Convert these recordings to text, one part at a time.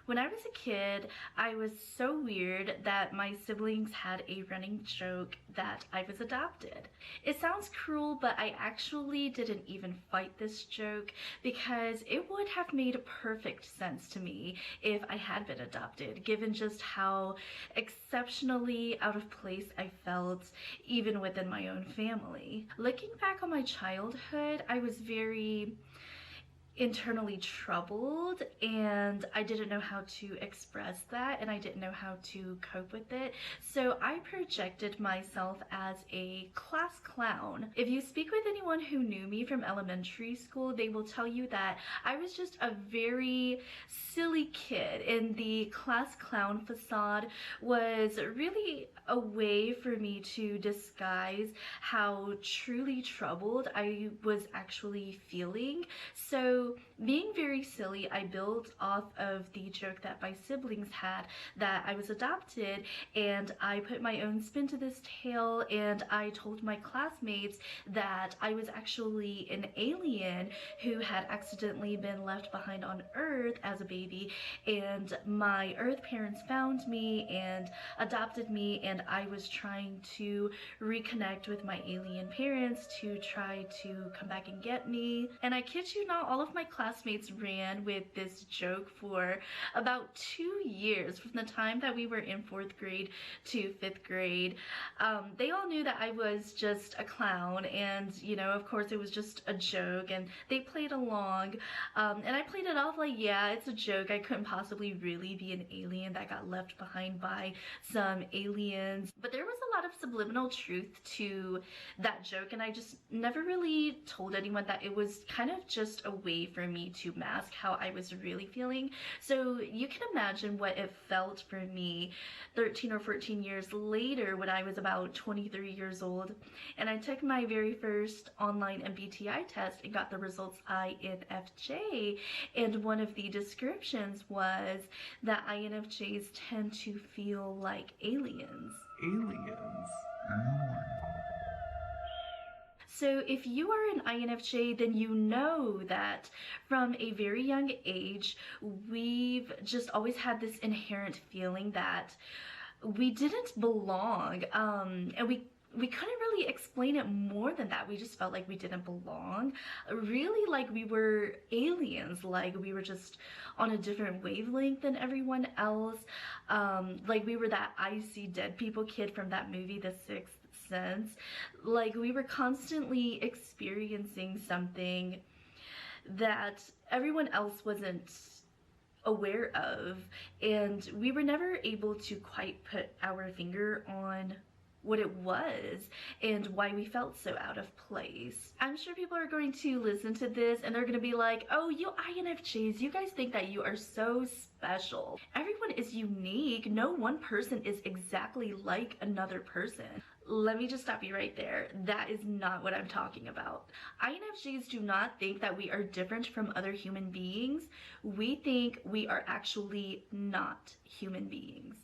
When I was a kid, I was so weird that my siblings had a running joke that I was adopted. It sounds cruel, but I actually didn't even fight this joke because it would have made perfect sense to me if I had been adopted, given just how exceptionally out of place I felt even within my own family. Looking back on my childhood, I was very internally troubled and I didn't know how to express that, and I didn't know how to cope with it. So I projected myself as a class clown. If you speak with anyone who knew me from elementary school, they will tell you that I was just a very silly kid, and the class clown facade was really a way for me to disguise how truly troubled I was actually feeling. So being very silly, I built off of the joke that my siblings had that I was adopted, and I put my own spin to this tale, and I told my classmates that I was actually an alien who had accidentally been left behind on Earth as a baby, and my Earth parents found me and adopted me, and I was trying to reconnect with my alien parents to try to come back and get me. And I kid you not, all of my classmates ran with this joke for about 2 years, from the time that we were in 4th grade to 5th grade. They all knew that I was just a clown, and you know, of course it was just a joke, and they played along, and I played it off like, yeah, it's a joke. I couldn't possibly really be an alien that got left behind by some aliens. But there was a lot of subliminal truth to that joke, and I just never really told anyone that it was kind of just a way for me to mask how I was really feeling. So you can imagine what it felt for me 13 or 14 years later when I was about 23 years old, and I took my very first online MBTI test and got the results INFJ, and one of the descriptions was that INFJs tend to feel like aliens. So if you are an INFJ, then you know that from a very young age, we've just always had this inherent feeling that we didn't belong, and we couldn't really explain it more than that. We just felt like we didn't belong, really, like we were aliens, like we were just on a different wavelength than everyone else, like we were that I see dead people kid from that movie The Sixth Sense. Like we were constantly experiencing something that everyone else wasn't aware of, and we were never able to quite put our finger on what it was and why we felt so out of place. I'm sure people are going to listen to this and they're going to be like, oh, you INFJs, you guys think that you are so special. Everyone is unique. No one person is exactly like another person. Let me just stop you right there. That is not what I'm talking about. INFJs do not think that we are different from other human beings. We think we are actually not human beings.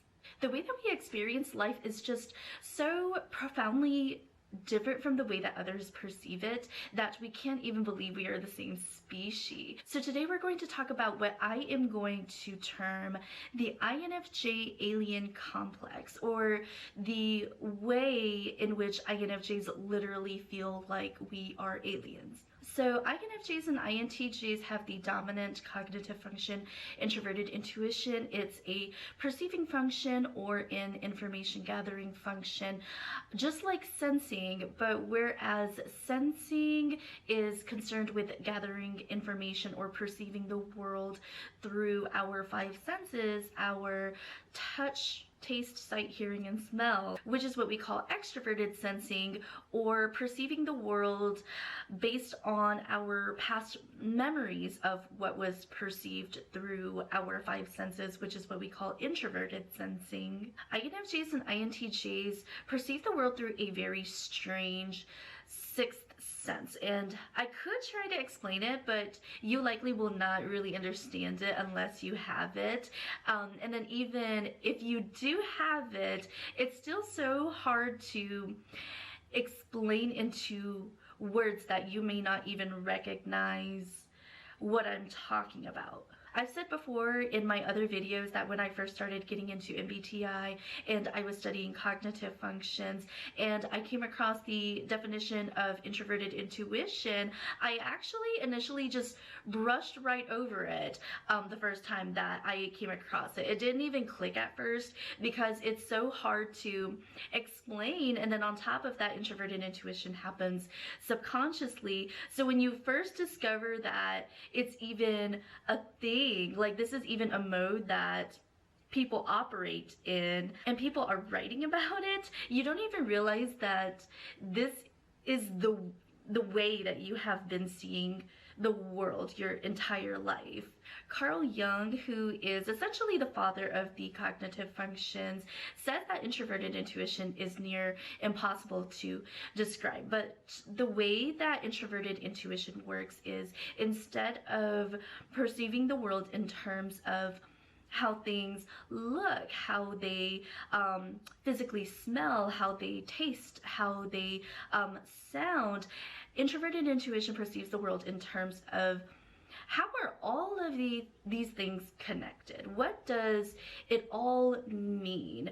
The way that we experience life is just so profoundly different from the way that others perceive it that we can't even believe we are the same species. So today we're going to talk about what I am going to term the INFJ alien complex, or the way in which INFJs literally feel like we are aliens. So INFJs and INTJs have the dominant cognitive function, introverted intuition. It's a perceiving function or an information gathering function, just like sensing, but whereas sensing is concerned with gathering information or perceiving the world through our 5 senses, our touch, taste, sight, hearing, and smell, which is what we call extroverted sensing, or perceiving the world based on our past memories of what was perceived through our 5 senses, which is what we call introverted sensing. INFJs and INTJs perceive the world through a very strange 6th sense, and I could try to explain it, but you likely will not really understand it unless you have it, and then even if you do have it, it's still so hard to explain into words that you may not even recognize what I'm talking about. I've said before in my other videos that when I first started getting into MBTI and I was studying cognitive functions and I came across the definition of introverted intuition, I actually initially just brushed right over it the first time that I came across it. It didn't even click at first because it's so hard to explain, and then on top of that, introverted intuition happens subconsciously. So when you first discover that it's even a thing, like this is even a mode that people operate in and people are writing about it, you don't even realize that this is the way that you have been seeing the world your entire life. Carl Jung, who is essentially the father of the cognitive functions, says that introverted intuition is near impossible to describe. But the way that introverted intuition works is, instead of perceiving the world in terms of how things look, how they physically smell, how they taste, how they sound, introverted intuition perceives the world in terms of how are all of these things connected? What does it all mean?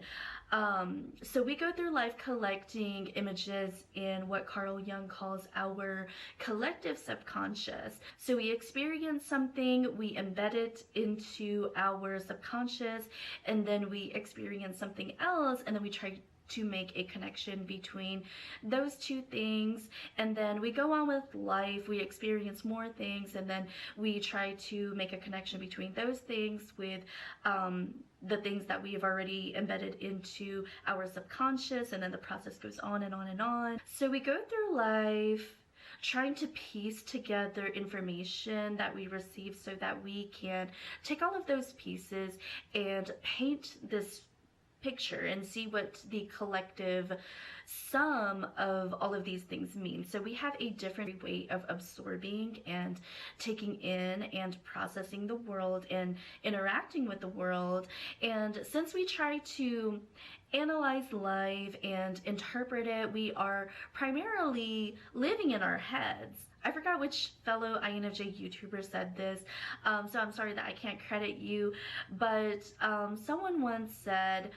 So we go through life collecting images in what Carl Jung calls our collective subconscious. So we experience something, we embed it into our subconscious, and then we experience something else, and then we try to make a connection between those two things, and then we go on with life, we experience more things, and then we try to make a connection between those things with the things that we have already embedded into our subconscious, and then the process goes on and on and on. So we go through life trying to piece together information that we receive so that we can take all of those pieces and paint this picture and see what the collective sum of all of these things mean. So we have a different way of absorbing and taking in and processing the world and interacting with the world. And since we try to analyze life and interpret it, we are primarily living in our heads. I forgot which fellow INFJ YouTuber said this, so I'm sorry that I can't credit you, but someone once said,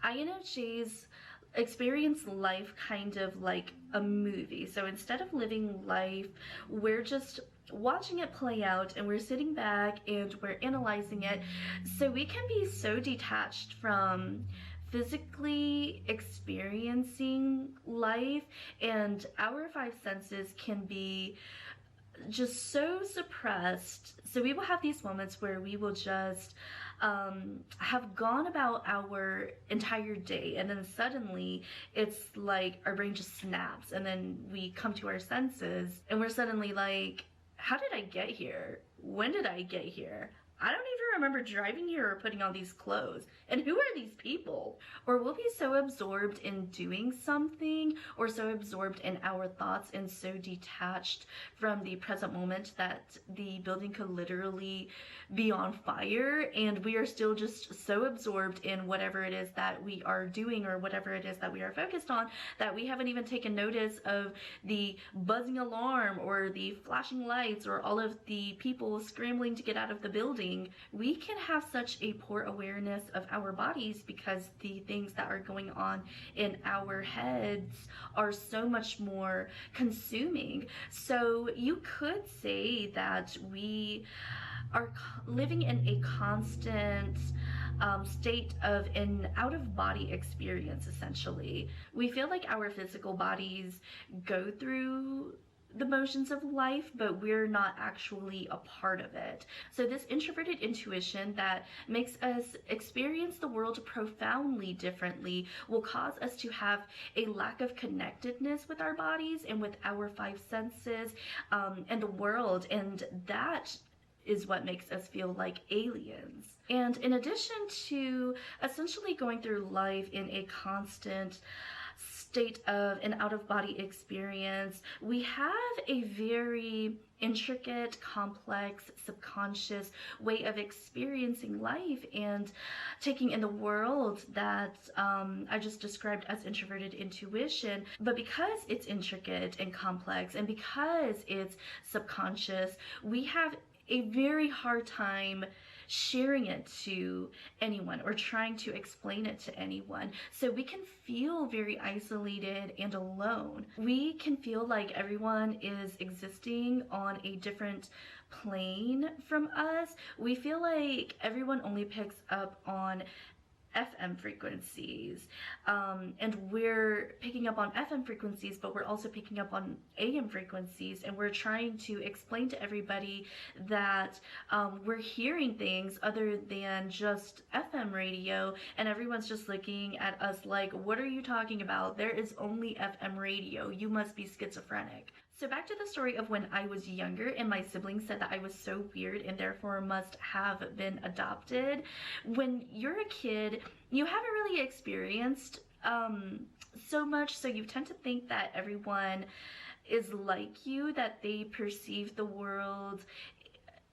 INFJs experience life kind of like a movie. So instead of living life, we're just watching it play out and we're sitting back and we're analyzing it. So we can be so detached from physically experiencing life, and our five senses can be just so suppressed. So we will have these moments where we will just have gone about our entire day, and then suddenly it's like our brain just snaps, and then we come to our senses and we're suddenly like, how did I get here? When did I get here? I don't even remember driving here or putting on these clothes. And who are these people? Or we'll be so absorbed in doing something, or so absorbed in our thoughts and so detached from the present moment that the building could literally be on fire, and we are still just so absorbed in whatever it is that we are doing or whatever it is that we are focused on that we haven't even taken notice of the buzzing alarm or the flashing lights or all of the people scrambling to get out of the building. We can have such a poor awareness of our bodies because the things that are going on in our heads are so much more consuming. So you could say that we are living in a constant state of an out-of-body experience, essentially. We feel like our physical bodies go through the motions of life, but we're not actually a part of it. So this introverted intuition that makes us experience the world profoundly differently will cause us to have a lack of connectedness with our bodies and with our five senses and the world, and that is what makes us feel like aliens. And in addition to essentially going through life in a constant state of an out-of-body experience, we have a very intricate, complex, subconscious way of experiencing life and taking in the world that I just described as introverted intuition. But because it's intricate and complex, and because it's subconscious, we have a very hard time sharing it to anyone or trying to explain it to anyone. So we can feel very isolated and alone. We can feel like everyone is existing on a different plane from us. We feel like everyone only picks up on FM frequencies, and we're picking up on FM frequencies, but we're also picking up on AM frequencies, and we're trying to explain to everybody that we're hearing things other than just FM radio, and everyone's just looking at us like, what are you talking about? There is only FM radio. You must be schizophrenic. So back to the story of when I was younger and my siblings said that I was so weird and therefore must have been adopted. When you're a kid, you haven't really experienced so much, so you tend to think that everyone is like you, that they perceive the world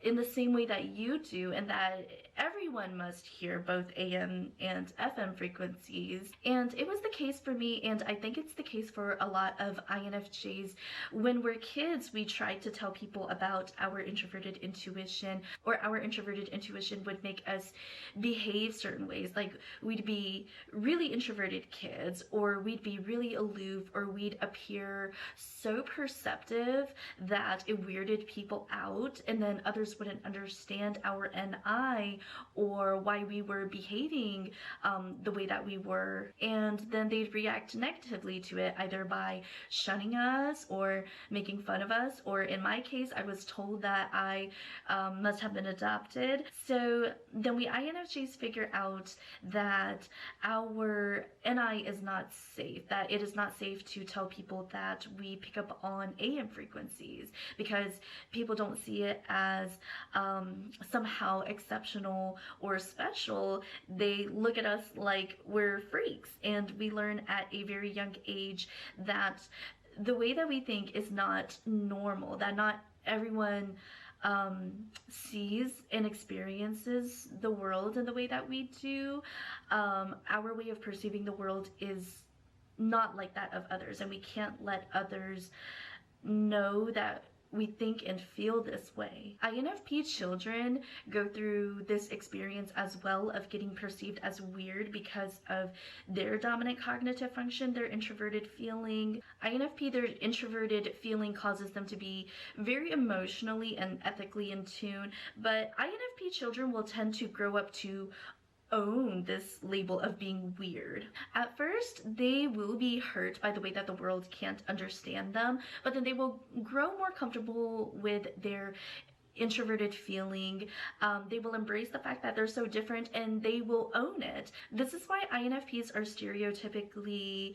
in the same way that you do, and that everyone must hear both AM and FM frequencies. And it was the case for me, and I think it's the case for a lot of INFJs. When we're kids, we try to tell people about our introverted intuition, or our introverted intuition would make us behave certain ways. Like we'd be really introverted kids, or we'd be really aloof, or we'd appear so perceptive that it weirded people out, and then others wouldn't understand our NI or why we were behaving the way that we were, and then they'd react negatively to it, either by shunning us or making fun of us, or in my case I was told that I must have been adopted. So then we INFJs figure out that our NI is not safe, that it is not safe to tell people that we pick up on AM frequencies, because people don't see it as somehow exceptional or special. They look at us like we're freaks, and we learn at a very young age that the way that we think is not normal, that not everyone sees and experiences the world in the way that we do. Our way of perceiving the world is not like that of others, and we can't let others know that we think and feel this way. INFP children go through this experience as well of getting perceived as weird because of their dominant cognitive function, their introverted feeling. INFP, their introverted feeling causes them to be very emotionally and ethically in tune, but INFP children will tend to grow up to own this label of being weird. At first, they will be hurt by the way that the world can't understand them, but then they will grow more comfortable with their introverted feeling. They will embrace the fact that they're so different, and they will own it. This is why INFPs are stereotypically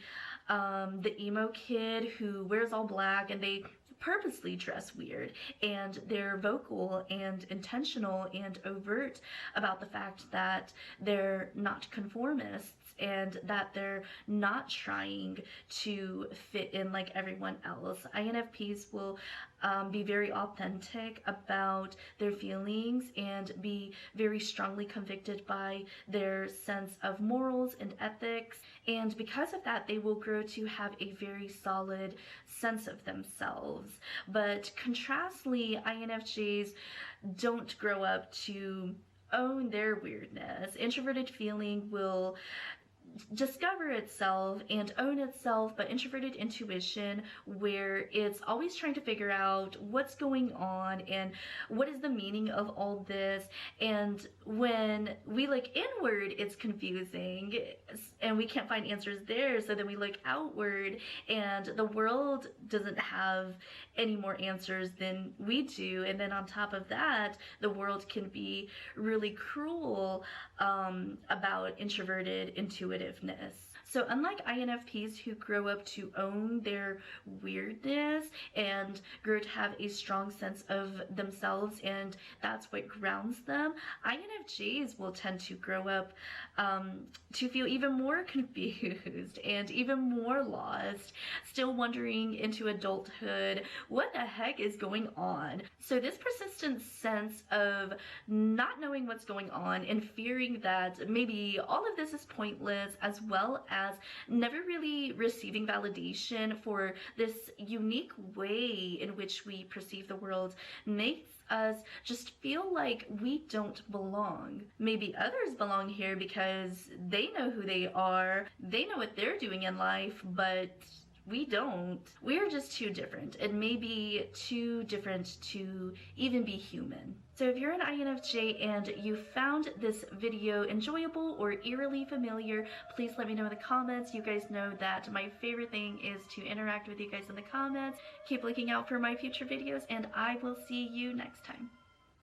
the emo kid who wears all black, and they purposely dress weird, and they're vocal and intentional and overt about the fact that they're not conformists and that they're not trying to fit in like everyone else. INFPs will be very authentic about their feelings and be very strongly convicted by their sense of morals and ethics, and because of that they will grow to have a very solid sense of themselves. But contrastly, INFJs don't grow up to own their weirdness. Introverted feeling will discover itself and own itself, but introverted intuition, where it's always trying to figure out what's going on and what is the meaning of all this. And when we look inward, it's confusing and we can't find answers there, so then we look outward and the world doesn't have any more answers than we do, and then on top of that the world can be really cruel about introverted intuitiveness. So unlike INFPs who grow up to own their weirdness and grow to have a strong sense of themselves and that's what grounds them, INFJs will tend to grow up to feel even more confused and even more lost, still wandering into adulthood. What the heck is going on? So this persistent sense of not knowing what's going on and fearing that maybe all of this is pointless, as well as as never really receiving validation for this unique way in which we perceive the world makes us just feel like we don't belong. Maybe others belong here because they know who they are, they know what they're doing in life, but we don't. We're just too different, and maybe too different to even be human. So if you're an INFJ and you found this video enjoyable or eerily familiar, please let me know in the comments. You guys know that my favorite thing is to interact with you guys in the comments. Keep looking out for my future videos, and I will see you next time.